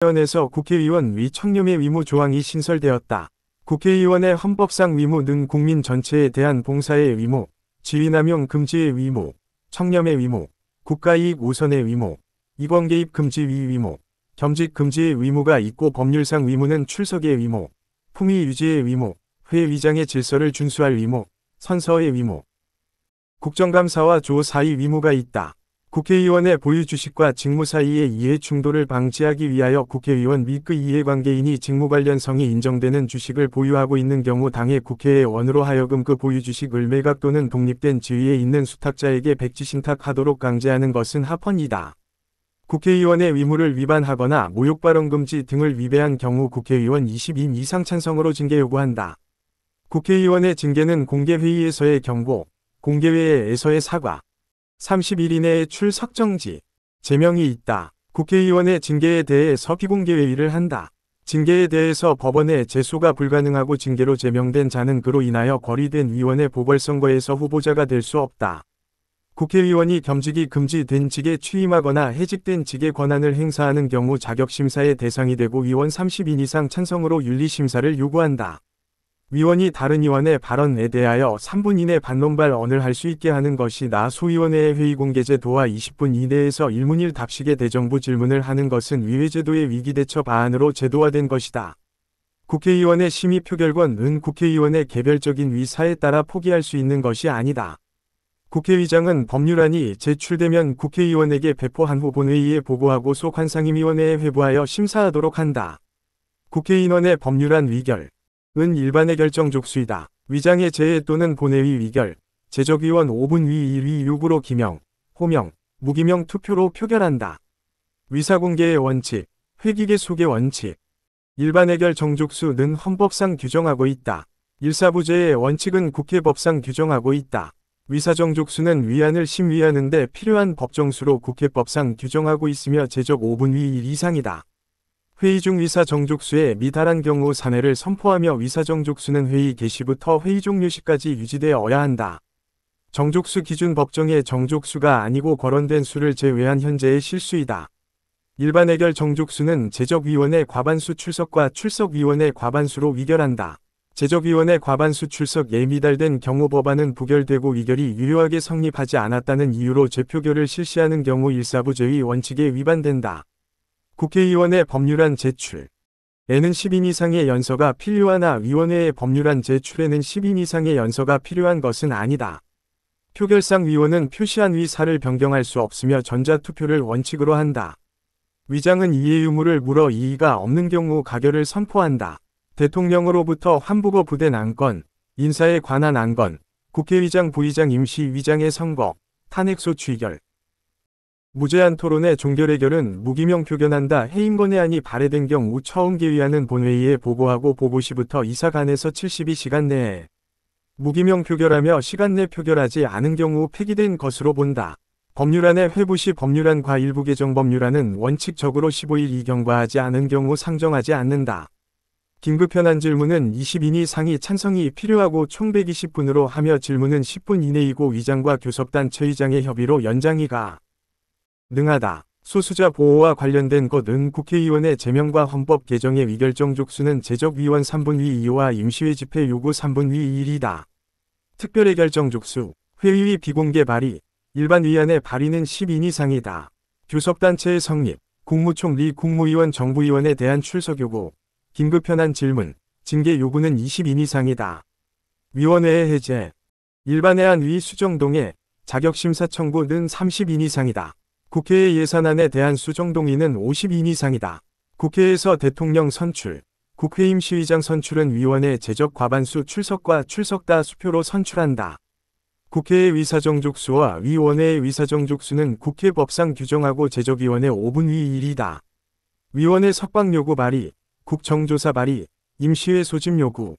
위원회에서 국회의원 위 청렴의 의무 조항이 신설되었다. 국회의원의 헌법상 의무는 국민 전체에 대한 봉사의 의무, 지위남용 금지의 의무, 청렴의 의무, 국가이익 우선의 의무, 이권개입 금지 의무, 겸직 금지의 의무가 있고 법률상 의무는 출석의 의무, 품위 유지의 의무, 회의장의 질서를 준수할 의무, 선서의 의무, 국정감사와 조사의 의무가 있다. 국회의원의 보유 주식과 직무 사이의 이해 충돌을 방지하기 위하여 국회의원 및 그 이해관계인이 직무 관련성이 인정되는 주식을 보유하고 있는 경우 당해 국회의원으로 하여금 그 보유 주식을 매각 또는 독립된 지위에 있는 수탁자에게 백지신탁하도록 강제하는 것은 합헌이다. 국회의원의 의무를 위반하거나 모욕 발언 금지 등을 위배한 경우 국회의원 20인 이상 찬성으로 징계 요구한다. 국회의원의 징계는 공개회의에서의 경고, 공개회의에서의 사과, 30일 이내에 출석 정지, 제명이 있다. 국회의원의 징계에 대해서 비공개회의를 한다. 징계에 대해서 법원에 제소가 불가능하고 징계로 제명된 자는 그로 인하여 거리된 위원회 보궐선거에서 후보자가 될 수 없다. 국회의원이 겸직이 금지된 직에 취임하거나 해직된 직의 권한을 행사하는 경우 자격심사의 대상이 되고 위원 30인 이상 찬성으로 윤리심사를 요구한다. 위원이 다른 위원의 발언에 대하여 3분 이내 반론 발언을 할 수 있게 하는 것이다. 소위원회의 회의 공개 제도와 20분 이내에서 1문 1답식의 대정부 질문을 하는 것은 위회제도의 위기대처 방안으로 제도화된 것이다. 국회의원의 심의 표결권은 국회의원의 개별적인 의사에 따라 포기할 수 있는 것이 아니다. 국회의장은 법률안이 제출되면 국회의원에게 배포한 후 본회의에 보고하고 속한 상임위원회에 회부하여 심사하도록 한다. 국회의원의 법률안 위결 은 일반의 결정 족수이다. 위장의 제외 또는 본회의 위결, 제적위원 5분 위 요구로 기명, 호명, 무기명 투표로 표결한다. 위사공개의 원칙, 회기계 속의 원칙, 일반의결 정족수는 헌법상 규정하고 있다. 일사부재의 원칙은 국회법상 규정하고 있다. 위사정족수는 위안을 심의하는 데 필요한 법정수로 국회법상 규정하고 있으며 제적 5분 위 이상이다. 회의 중 위사 정족수에 미달한 경우 사내를 선포하며 위사 정족수는 회의 개시부터 회의 종료 시까지 유지되어야 한다. 정족수 기준 법정의 정족수가 아니고 거론된 수를 제외한 현재의 실수이다. 일반의결 정족수는 제적위원회 과반수 출석과 출석위원회 과반수로 위결한다. 제적위원회 과반수 출석에 미달된 경우 법안은 부결되고 위결이 유효하게 성립하지 않았다는 이유로 재표결을 실시하는 경우 일사부재의 원칙에 위반된다. 국회의원의 법률안 제출에는 10인 이상의 연서가 필요하나 위원회의 법률안 제출에는 10인 이상의 연서가 필요한 것은 아니다. 표결상 위원은 표시한 위사를 변경할 수 없으며 전자투표를 원칙으로 한다. 위장은 이해 의무를 물어 이의가 없는 경우 가결을 선포한다. 대통령으로부터 환부거 부된 안건, 인사에 관한 안건, 국회의장 부의장 임시위장의 선거, 탄핵소추의결, 무제한 토론의 종결의결은 무기명 표결한다. 해임건의안이 발의된 경우 처음 개의하는 본회의에 보고하고 보고시부터 이사간에서 72시간 내에 무기명 표결하며 시간 내 표결하지 않은 경우 폐기된 것으로 본다. 법률안의 회부 시 법률안과 일부 개정 법률안은 원칙적으로 15일 이경과하지 않은 경우 상정하지 않는다. 긴급 현안 질문은 20인 이상이 찬성이 필요하고 총 120분으로 하며 질문은 10분 이내이고 위장과 교섭단체의장의 협의로 연장이가 능하다. 소수자 보호와 관련된 것은 국회의원의 제명과 헌법 개정의 위결 정족수는 제적위원 3분 위 2와 임시회 집회 요구 3분 위 1이다. 특별의결 정족수, 회의 비공개 발의, 일반 위안의 발의는 10인 이상이다. 교섭단체의 성립, 국무총리 국무위원 정부위원에 대한 출석 요구, 긴급 현안 질문, 징계 요구는 20인 이상이다. 위원회의 해제, 일반회안 위 수정동의 자격심사 청구는 30인 이상이다. 국회의 예산안에 대한 수정동의는 50인 이상이다. 국회에서 대통령 선출, 국회임시위장 선출은 위원회 제적 과반수 출석과 출석다 수표로 선출한다. 국회의 위사정족수와 위원회의 위사정족수는 국회법상 규정하고 제적위원회 5분 위 1이다. 위원회 석방 요구 발의, 국정조사 발의, 임시회 소집 요구,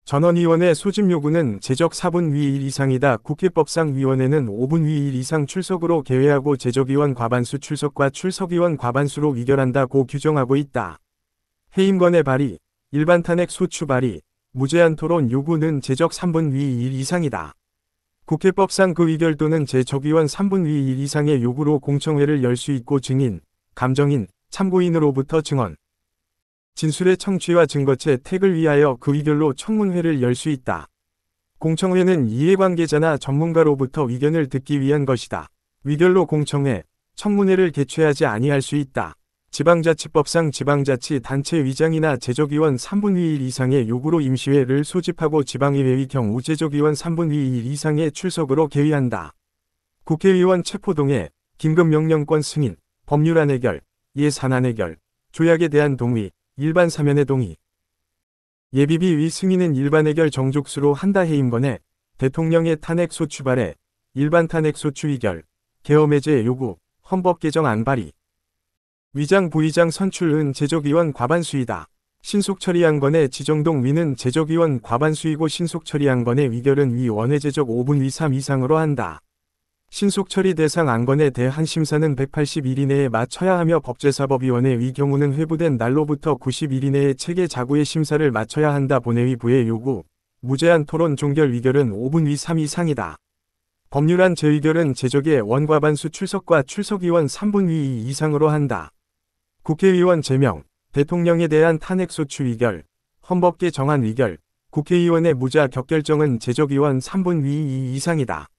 전원위원회 소집 요구는 제적 4분 위 1 이상이다. 국회법상 위원회는 5분 위 1 이상 출석으로 개회하고 제적위원 과반수 출석과 출석위원 과반수로 위결한다고 규정하고 있다. 해임건의 발의, 일반탄핵 소추 발의, 무제한 토론 요구는 제적 3분 위 1 이상이다. 국회법상 그 위결 또는 제적위원 3분 위 1 이상의 요구로 공청회를 열 수 있고 증인, 감정인, 참고인으로부터 증언, 진술의 청취와 증거체 택을 위하여 그 의결로 청문회를 열 수 있다. 공청회는 이해관계자나 전문가로부터 의견을 듣기 위한 것이다. 의결로 공청회, 청문회를 개최하지 아니할 수 있다. 지방자치법상 지방자치단체 의장이나 제적위원 3분의 1 이상의 요구로 임시회를 소집하고 지방의회의 경우 제적위원 3분의 1 이상의 출석으로 개의한다. 국회의원 체포동의 긴급명령권 승인, 법률안 해결, 예산안 해결, 조약에 대한 동의, 일반 사면의 동의. 예비비의 승인은 일반 해결 정족수로 한다. 해임권에 대통령의 탄핵소추 발의, 일반 탄핵소추 의결, 계엄해제 요구, 헌법 개정안 발의. 위장 부의장 선출은 제적위원 과반수이다. 신속처리한 건의 지정동 위는 제적위원 과반수이고 신속처리한 건의 의결은 위 원외제적 5분의 3 이상으로 한다. 신속처리 대상 안건에 대한 심사는 180일 이내에 마쳐야 하며 법제사법위원회의 경우는 회부된 날로부터 90일 이내에 체계 자구의 심사를 마쳐야 한다. 본회의부의 요구, 무제한 토론 종결 의결은 5분의 3 이상이다. 법률안 재의결은 제적의 원과반수 출석과 출석위원 3분의 2 이상으로 한다. 국회의원 제명, 대통령에 대한 탄핵소추 의결, 헌법 개정안 의결, 국회의원의 무자격 결정은 제적위원 3분의 2 이상이다.